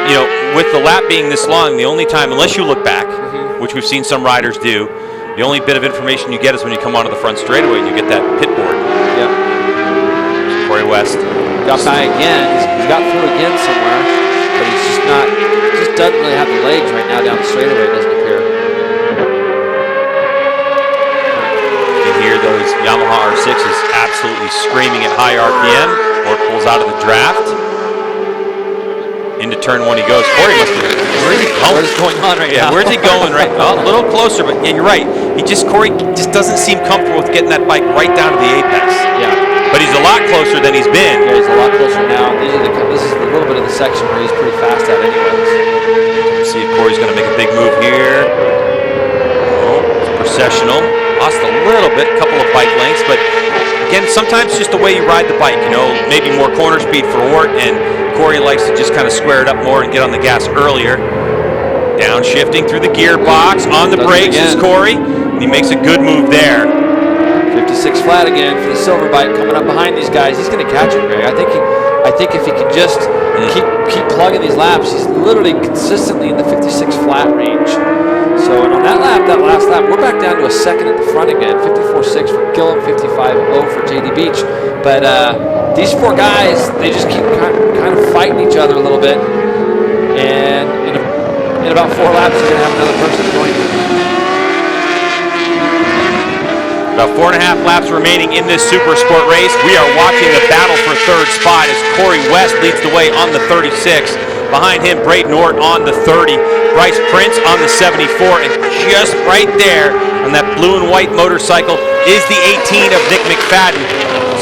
Speaker 4: you know, with the lap being this long, the only time, unless you look back, which we've seen some riders do, the only bit of information you get is when you come onto the front straightaway and you get that pit board.
Speaker 3: Yep.
Speaker 4: Corey West
Speaker 3: got by again. He's got through again somewhere. But he's just doesn't really have the legs right now down the straightaway, it doesn't appear.
Speaker 4: You can hear those Yamaha R6s absolutely screaming at high RPM. Or pulls out of the draft. Into turn 1 he goes. Corey must be. Where's he going?
Speaker 3: What is going on right now?
Speaker 4: Where's he going right now? A little closer, but yeah, you're right. Corey just doesn't seem comfortable with getting that bike right down to the apex.
Speaker 3: Yeah.
Speaker 4: But he's a lot closer than he's been.
Speaker 3: Yeah, he's a lot closer now. This is a little bit of the section where he's pretty fast at anyways.
Speaker 4: See if Corey's going to make a big move here. Oh, it's processional. Lost a little bit, a couple of bike lengths, but again, sometimes just the way you ride the bike, you know, maybe more corner speed for Ort, and Corey likes to just kind of square it up more and get on the gas earlier. Downshifting through the gearbox, on the brakes is Corey, and he makes a good move there.
Speaker 3: 56 flat again for the silver bike coming up behind these guys. He's going to catch it, Greg. I think if he can just keep plugging these laps, he's literally consistently in the 56 flat range. So, and on that last lap, we're back down to a second at the front again. 54.6 for Gillum, 55.0 for JD Beach. But these 4 guys, they just keep kind of fighting each other a little bit. And in about 4 laps, you're going to have another person join them.
Speaker 4: About 4.5 laps remaining in this Supersport race. We are watching the battle for 3rd spot as Corey West leads the way on the 36. Behind him, Braden Ort on the 30. Bryce Prince on the 74. And just right there on that blue and white motorcycle is the 18 of Nick McFadden.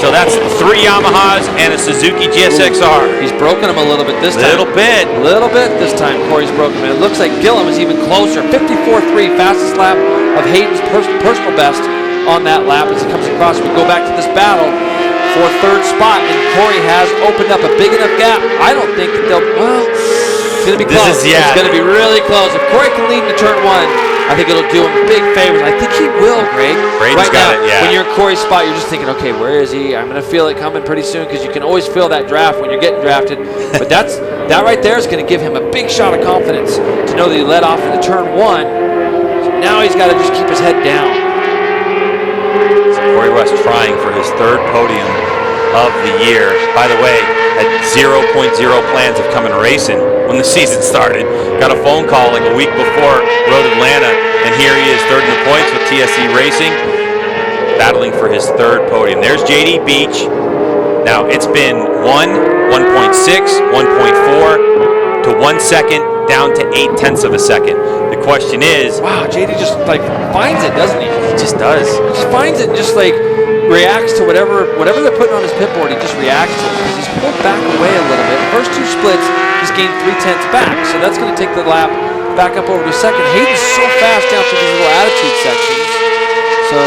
Speaker 4: So that's 3 Yamahas and a Suzuki GSXR.
Speaker 3: He's broken him a little bit this time.
Speaker 4: Little bit this time, Corey's broken him. It looks like Gillum is even closer. 54.3, fastest lap of Hayden's personal best on that lap as he comes across. We go back to this battle
Speaker 3: for third spot, and Corey has opened up a big enough gap. I don't think that they'll, well, it's going to be close. It's going to be really close. If Corey can lead into turn 1, I think it'll do him big favors. I think he will, Greg.
Speaker 4: Braden's got it, yeah.
Speaker 3: When you're in Corey's spot, you're just thinking, okay, where is he? I'm going to feel it coming pretty soon, because you can always feel that draft when you're getting drafted. But that right there is going to give him a big shot of confidence to know that he led off into turn 1. So now he's got to just keep his head down.
Speaker 4: So Corey West trying for his 3rd podium of the year. By the way, had 0.0 plans of coming racing when the season started. Got a phone call like a week before Road Atlanta, and here he is 3rd in the points with TSC Racing, battling for his 3rd podium. There's JD Beach. Now it's been 1.6, 1.4 to 1 second, down to 0.8 of a second. The question is,
Speaker 3: wow, JD just like finds it, doesn't he?
Speaker 4: He just does.
Speaker 3: He just finds it and just like reacts to whatever they're putting on his pit board. He just reacts to it because he's pulled back away a little bit. First 2 splits, he's gained 0.3 back, so that's going to take the lap back up over to second. Hayden's so fast down through these little attitude sections. So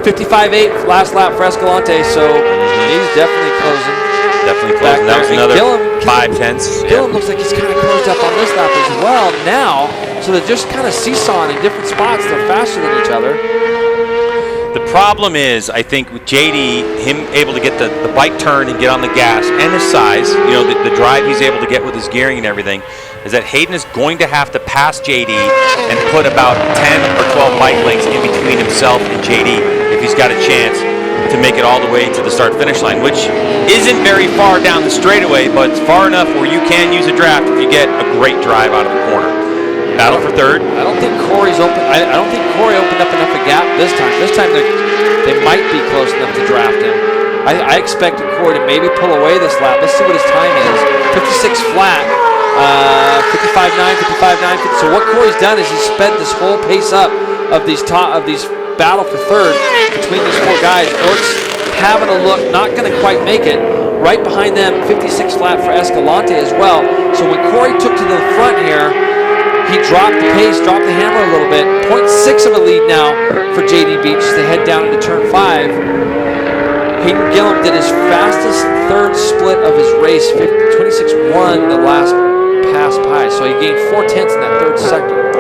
Speaker 3: 55.8 last lap for Escalante, so he's definitely closing.
Speaker 4: Definitely closing. That was another 0.5.
Speaker 3: Gillum looks like he's kind of closed up on this lap as well now, so they're just kind of seesawing in different spots. They're faster than each other.
Speaker 4: The problem is, I think with JD, him able to get the bike turn and get on the gas, and his size, the drive he's able to get with his gearing and everything, is that Hayden is going to have to pass JD and put about 10 or 12 bike lengths in between himself and JD if he's got a chance to make it all the way to the start-finish line, which isn't very far down the straightaway, but it's far enough where you can use a draft if you get a great drive out of the corner. Battle for 3rd.
Speaker 3: I don't think Corey's open. I don't think Corey opened up enough a gap this time. This time they might be close enough to draft him. I expected Corey to maybe pull away this lap. Let's see what his time is. 56 flat. 55.9, 55.9. So what Corey's done is he's sped this whole pace up of these battle for 3rd between these 4 guys. Ort's having a look, not going to quite make it. Right behind them, 56 flat for Escalante as well. So when Corey took to the front here, he dropped the pace, dropped the hammer a little bit. 0.6 of a lead now for JD Beach as they head down into turn 5. Hayden Gillum did his fastest 3rd split of his race, 26.1 the last pass by. So he gained 0.4 in that 3rd sector.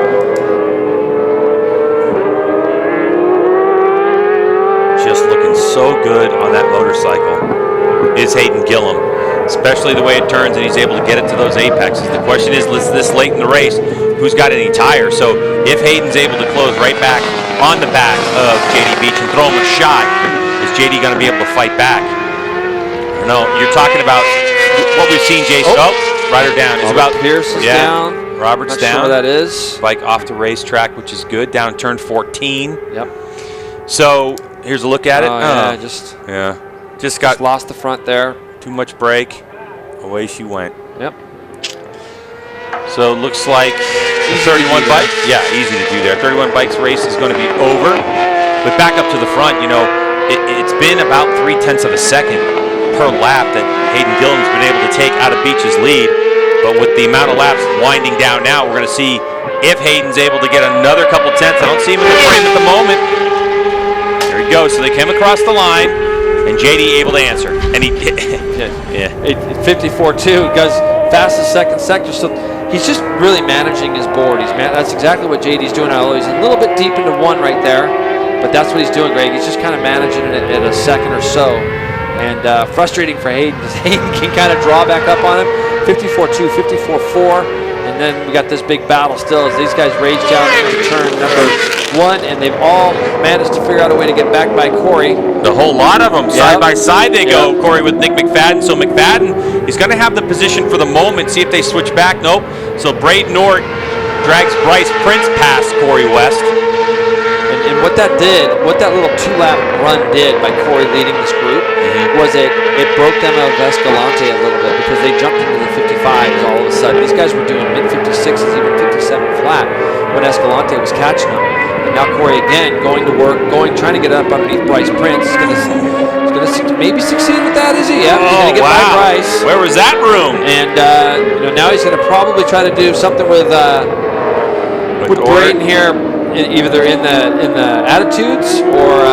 Speaker 4: Just looking so good on that motorcycle is Hayden Gillum, especially the way it turns and he's able to get it to those apexes. The question is, this late in the race, who's got any tires? So if Hayden's able to close right back on the back of JD Beach and throw him a shot, is JD going to be able to fight back? I don't know. You're talking about what we've seen, Jason. Oh, rider down. It's about
Speaker 3: Pierce is down.
Speaker 4: Robert's
Speaker 3: Not
Speaker 4: down.
Speaker 3: Sure where that is.
Speaker 4: Bike off the racetrack, which is good. Down turn 14.
Speaker 3: Yep.
Speaker 4: So here's a look at it.
Speaker 3: Yeah,
Speaker 4: just got
Speaker 3: lost the front there.
Speaker 4: Too much brake. Away she went.
Speaker 3: Yep.
Speaker 4: So it looks like the 31 bike. Yeah, easy to do there. 31 bikes race is going to be over. But back up to the front, it's been about 0.3 of a second per lap that Hayden Gillum's been able to take out of Beach's lead. But with the amount of laps winding down now, we're going to see if Hayden's able to get another couple tenths. I don't see him in the frame at the moment. There he goes. So they came across the line, and JD able to answer. And he did.
Speaker 3: Yeah. 54.2 goes fastest second sector. So he's just really managing his board. That's exactly what JD's doing. Although he's a little bit deep into 1 right there, but that's what he's doing, Greg. He's just kind of managing it at a second or so. And frustrating for Hayden because Hayden can kind of draw back up on him. 54.2, 54.4, and then we got this big battle still as these guys rage down into turn number 1, and they've all managed to figure out a way to get back by Corey.
Speaker 4: The whole lot of them, side by side they go. Corey with Nick McFadden. So McFadden, he's going to have the position for the moment. See if they switch back. Nope. So Braden Nort drags Bryce Prince past Corey West.
Speaker 3: And what that little 2-lap run did by Corey leading this group was it broke them out of Escalante a little bit because they jumped into the 55s all of a sudden. These guys were doing mid-56s, even 57 flat when Escalante was catching them. And now Corey again going to work, trying to get up underneath Bryce Prince. He's going to maybe succeed with that, is he? Yeah, he's going to get by Bryce.
Speaker 4: Where was that room?
Speaker 3: And now he's going to probably try to do something with Braden here. Either in the attitudes or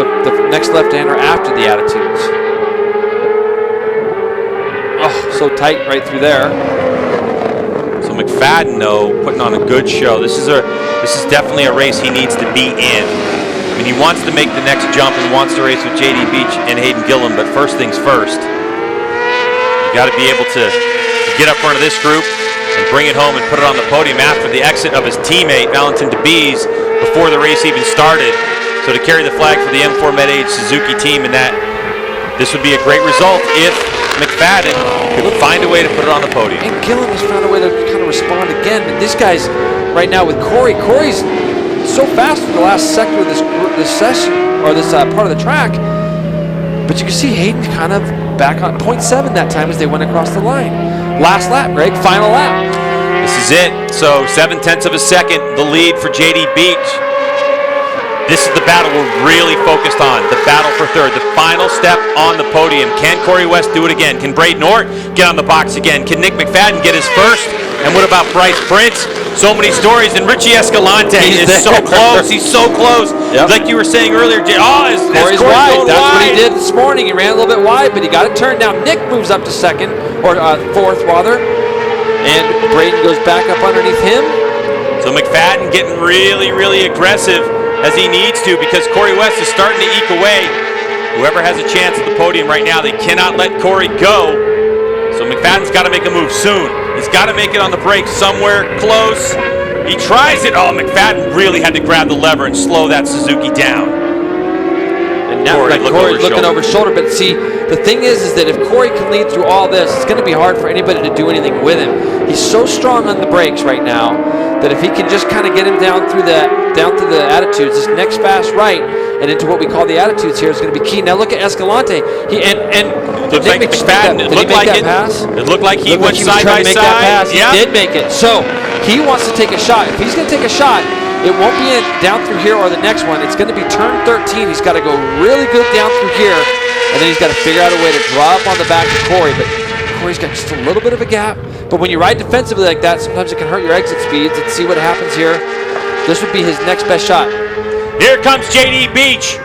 Speaker 3: the next left-hander after the Attitudes. Oh, so tight right through there.
Speaker 4: So McFadden, though, putting on a good show. This is definitely a race he needs to be in. I mean, he wants to make the next jump and wants to race with J.D. Beach and Hayden Gillim, but first things first. You got to be able to get up front of this group and bring it home and put it on the podium after the exit of his teammate, Valentin DeBees, before the race even started. So to carry the flag for the M4 Med-Age Suzuki team, and that this would be a great result if McFadden could find a way to put it on the podium.
Speaker 3: And Gillim has found a way to kind of respond again. And this guy's right now with Corey. Corey's so fast through the last sector of this session, or this part of the track. But you can see Hayden kind of back on 0.7 that time as they went across the line. Last lap, Greg, final lap.
Speaker 4: This is it. So 0.7 of a second, the lead for J.D. Beach. This is the battle we're really focused on, the battle for third, the final step on the podium. Can Corey West do it again? Can Braden Orr get on the box again? Can Nick McFadden get his first? And what about Bryce Prince? So many stories, and Richie Escalante is so close. He's so close. Yep. Like you were saying earlier, is
Speaker 3: Corey's wide. That's what he did this morning. He ran a little bit wide, but he got it turned down. Nick moves up to second, or fourth rather, and Braden goes back up underneath him.
Speaker 4: So McFadden getting really, really aggressive as he needs to, because Corey West is starting to eke away. Whoever has a chance at the podium right now, they cannot let Corey go. So McFadden's got to make a move soon. He's got to make it on the brakes somewhere close. He tries it. Oh, McFadden really had to grab the lever and slow that Suzuki down.
Speaker 3: And now Corey's looking over his shoulder. But see, the thing is that if Corey can lead through all this, it's going to be hard for anybody to do anything with him. He's so strong on the brakes right now that if he can just kind of get him down through the Attitudes, this next fast right and into what we call the Attitudes here is going to be key. Now look at Escalante.
Speaker 4: Looks like McFadden. It looked like he went side by side.
Speaker 3: He did make it. So he wants to take a shot. If he's going to take a shot, it won't be down through here or the next one. It's going to be turn 13. He's got to go really good down through here, and then he's got to figure out a way to draw up on the back of Corey. But Corey's got just a little bit of a gap. But when you ride defensively like that, sometimes it can hurt your exit speeds. Let's see what happens here. This would be his next best shot.
Speaker 4: Here comes J.D. Beach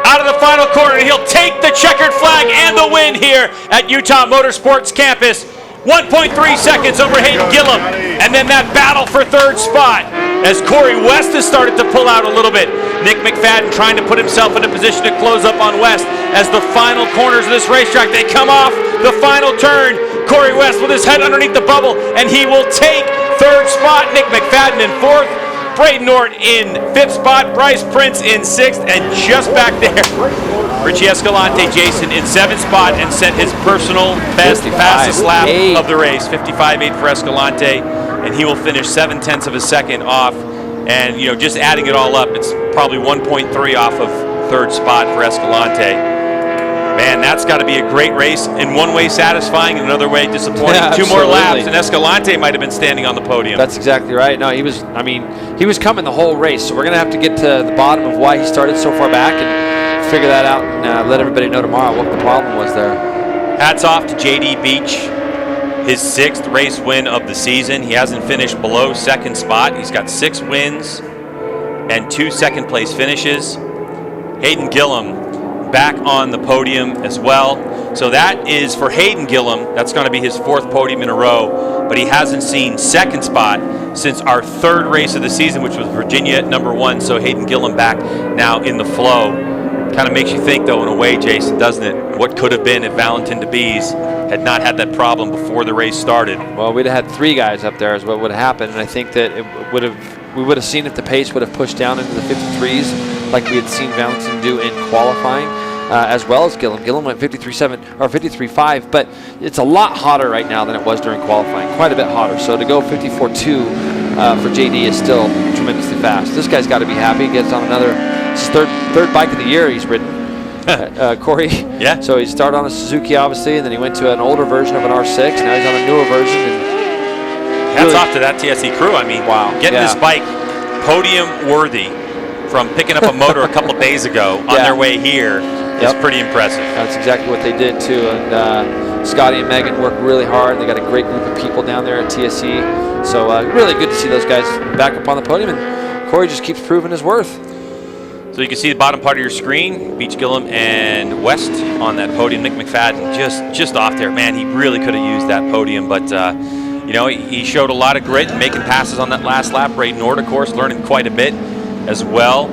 Speaker 4: out of the final corner. He'll take the checkered flag and the win here at Utah Motorsports Campus. 1.3 seconds over Hayden Gillim. And then that battle for third spot as Corey West has started to pull out a little bit. Nick McFadden trying to put himself in a position to close up on West as the final corners of this racetrack, they come off the final turn. Corey West with his head underneath the bubble, and he will take third spot. Nick McFadden in fourth. Braden Orr in fifth spot, Bryce Prince in sixth, and just back there, Richie Escalante, Jason, in seventh spot and set his personal best fastest lap of the race, 55.8 for Escalante, and he will finish 0.7 of a second off. And just adding it all up, it's probably 1.3 off of third spot for Escalante. Man, that's got to be a great race. In one way satisfying, in another way disappointing.
Speaker 3: Yeah,
Speaker 4: 2 more laps, and Escalante might have been standing on the podium.
Speaker 3: That's exactly right. No, he was coming the whole race. So we're going to have to get to the bottom of why he started so far back and figure that out and let everybody know tomorrow what the problem was there.
Speaker 4: Hats off to J.D. Beach. His 6th race win of the season. He hasn't finished below second spot. He's got 6 wins and 2 second place finishes. Hayden Gillim back on the podium as well. So that is for Hayden Gillim. That's going to be his 4th podium in a row. But he hasn't seen second spot since our 3rd race of the season, which was Virginia at number 1. So Hayden Gillim back now in the flow. Kind of makes you think, though, in a way, Jason, doesn't it? What could have been if Valentin DeBees had not had that problem before the race started?
Speaker 3: Well, we'd have had 3 guys up there is what would have happened. And I think that we would have seen if the pace would have pushed down into the 53s like we had seen Valentin do in qualifying, as well as Gillim. Gillim went 53.7 or 53.5, but it's a lot hotter right now than it was during qualifying, quite a bit hotter. So to go 54.2 for JD is still tremendously fast. This guy's got to be happy. He gets on another third bike of the year he's ridden. Corey.
Speaker 4: Yeah.
Speaker 3: So he started on a Suzuki, obviously, and then he went to an older version of an R6. Now he's on a newer version. And
Speaker 4: hats off to that TSE crew. I mean, wow, getting this bike podium worthy from picking up a motor a couple days ago on their way here is pretty impressive.
Speaker 3: That's exactly what they did too. And Scotty and Megan worked really hard. They got a great group of people down there at TSE. So really good to see those guys back up on the podium. And Corey just keeps proving his worth.
Speaker 4: So you can see the bottom part of your screen, Beach, Gillum, and West on that podium. Nick McFadden just off there. Man, he really could have used that podium, but he showed a lot of grit and making passes on that last lap. Ray Nord, of course, learning quite a bit as well.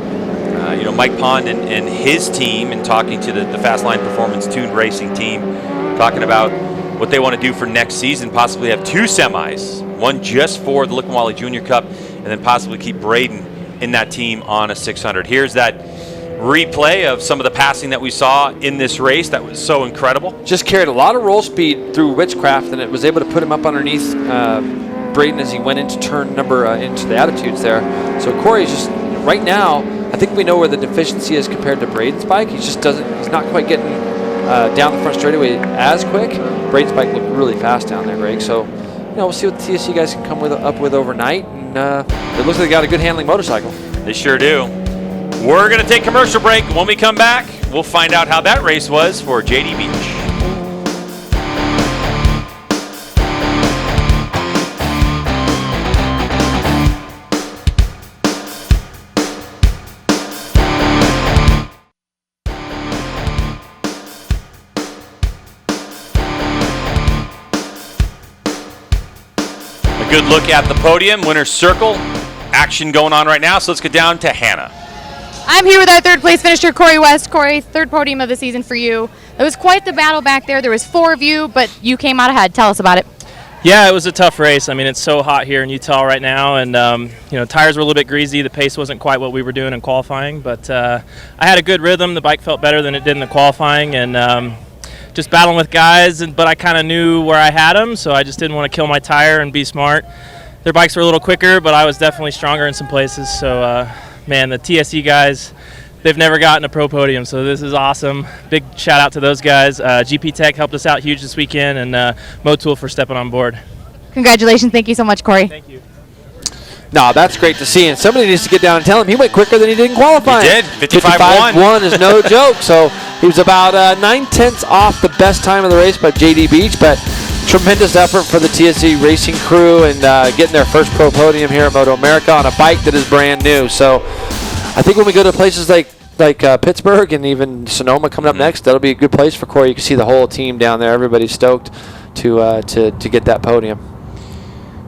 Speaker 4: Mike Pond and his team, and talking to the Fast Line Performance Tuned Racing team, talking about what they want to do for next season, possibly have 2 semis, one just for the Lickwally Junior Cup, and then possibly keep Braden in that team on a 600. Here's that replay of some of the passing that we saw in this race that was so incredible.
Speaker 3: Just carried a lot of roll speed through Witchcraft, and it was able to put him up underneath Braden as he went into turn number into the attitudes there. So Corey's just right now, I think we know where the deficiency is compared to Braden's bike. He's not quite getting down the front straightaway as quick. Braden's bike looked really fast down there, Greg. So we'll see what the TSC guys can come up with overnight. And it looks like they got a good handling motorcycle.
Speaker 4: They sure do. We're going to take commercial break. When we come back, we'll find out how that race was for JD Beach. A good look at the podium, winner's circle. Action going on right now, so let's get down to Hannah.
Speaker 1: I'm here with our third place finisher, Corey West. Corey, third podium of the season for you. It was quite the battle back there. There was 4 of you, but you came out ahead. Tell us about it.
Speaker 6: Yeah, it was a tough race. I mean, it's so hot here in Utah right now, and tires were a little bit greasy. The pace wasn't quite what we were doing in qualifying, but I had a good rhythm. The bike felt better than it did in the qualifying, and just battling with guys. But I kind of knew where I had them, so I just didn't want to kill my tire and be smart. Their bikes were a little quicker, but I was definitely stronger in some places. So, man, the TSE guys, they've never gotten a pro podium, so this is awesome. Big shout out to those guys. GP Tech helped us out huge this weekend, and MoTool for stepping on board.
Speaker 1: Congratulations. Thank you so much, Corey.
Speaker 6: Thank you.
Speaker 3: No, that's great to see, and somebody needs to get down and tell him he went quicker than he did in qualifying.
Speaker 4: He did. 55.1
Speaker 3: is no joke, so he was about 9/10 off the best time of the race by JD Beach, but tremendous effort for the TSC racing crew and getting their first pro podium here at MotoAmerica on a bike that is brand new. So I think when we go to places like Pittsburgh and even Sonoma coming up next, that'll be a good place for Corey. You can see the whole team down there. Everybody's stoked to get that podium.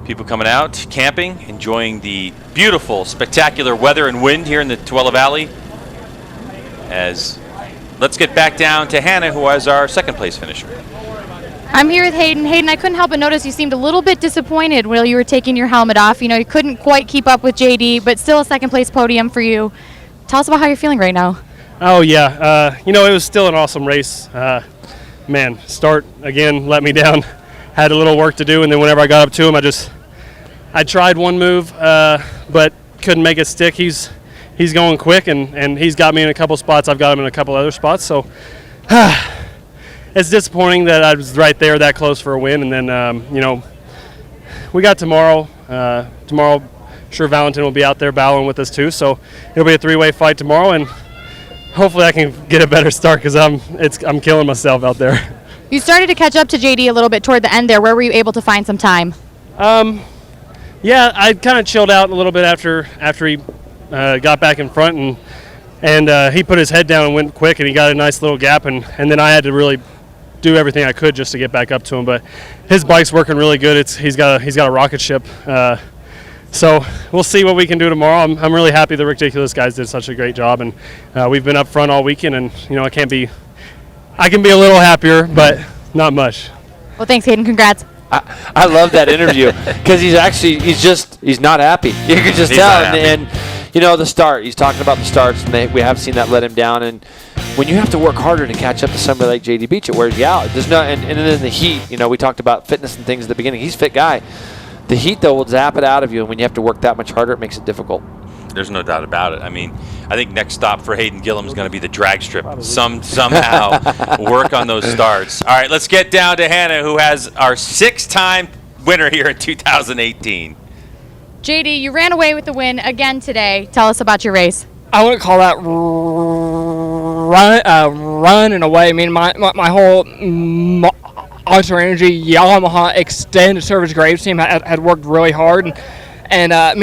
Speaker 4: People coming out, camping, enjoying the beautiful, spectacular weather and wind here in the Tuella Valley. Let's get back down to Hannah, who was our second place finisher.
Speaker 1: I'm here with Hayden. Hayden, I couldn't help but notice you seemed a little bit disappointed while you were taking your helmet off. You couldn't quite keep up with JD, but still a second place podium for you. Tell us about how you're feeling right now.
Speaker 7: Oh, yeah. It was still an awesome race. Start again let me down. Had a little work to do, and then whenever I got up to him, I tried one move, but couldn't make it stick. He's going quick, and he's got me in a couple spots. I've got him in a couple other spots, so it's disappointing that I was right there that close for a win. And then, we got tomorrow. Tomorrow, sure, Valentin will be out there battling with us too, so it'll be a 3-way fight tomorrow, and hopefully I can get a better start because I'm killing myself out there.
Speaker 1: You started to catch up to JD a little bit toward the end there. Where were you able to find some time?
Speaker 7: Yeah, I kind of chilled out a little bit after he got back in front, and he put his head down and went quick, and he got a nice little gap, and then I had to really do everything I could just to get back up to him. But his bike's working really good. He's got a rocket ship. So we'll see what we can do tomorrow. I'm really happy the Ridiculous guys did such a great job, and we've been up front all weekend, and I can be a little happier, but not much.
Speaker 1: Well, thanks, Hayden. Congrats.
Speaker 3: I love that interview because he's not happy. You can just tell. And the start, he's talking about the starts, and we have seen that let him down. And when you have to work harder to catch up to somebody like JD Beach, it wears you out. There's no, and then the heat, we talked about fitness and things at the beginning. He's a fit guy. The heat, though, will zap it out of you, and when you have to work that much harder, it makes it difficult.
Speaker 4: There's no doubt about it. I mean, I think next stop for Hayden Gillum is going to be the drag strip. Somehow work on those starts. All right, let's get down to Hannah, who has our 6-time winner here in 2018.
Speaker 1: JD, you ran away with the win again today. Tell us about your race.
Speaker 8: I wouldn't call that run in a way. I mean, my whole Monster Energy Yamaha Extended Service Graves team had worked really hard, and I'm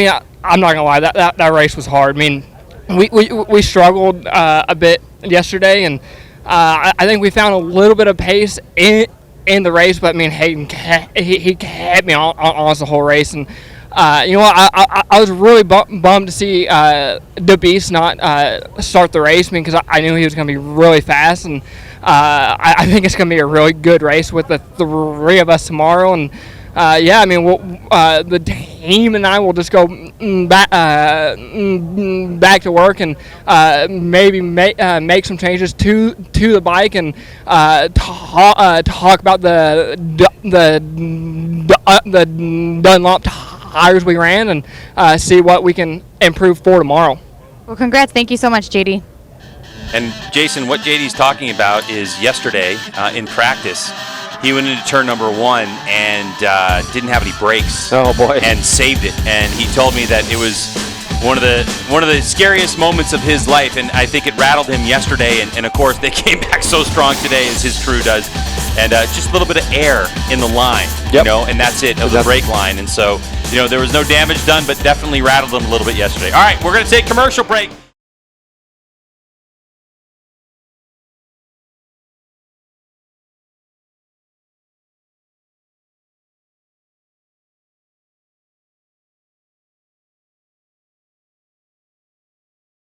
Speaker 8: not gonna lie, that race was hard. I mean, we struggled a bit yesterday, and I think we found a little bit of pace in the race. But I mean, Hayden he kept me on the whole race, and you know, I was really bummed to see the Beast not start the race, because I knew he was going to be really fast, and I think it's going to be a really good race with the three of us tomorrow. And yeah, I mean, the team and I will just go back to work and maybe make some changes to the bike, and talk about the Dunlop tires we ran, and see what we can improve for tomorrow.
Speaker 1: Well, congrats. Thank you so much, JD.
Speaker 4: And Jason, what JD's talking about is yesterday in practice, he went into turn number 1 and didn't have any brakes.
Speaker 3: Oh boy!
Speaker 4: And saved it. And he told me that it was one of the scariest moments of his life, and I think it rattled him yesterday. And of course, they came back so strong today, as his crew does. And just a little bit of air in the line, you know, and that's it, of the brake line. And so, you know, there was no damage done, but definitely rattled him a little bit yesterday. All right, we're going to take commercial break.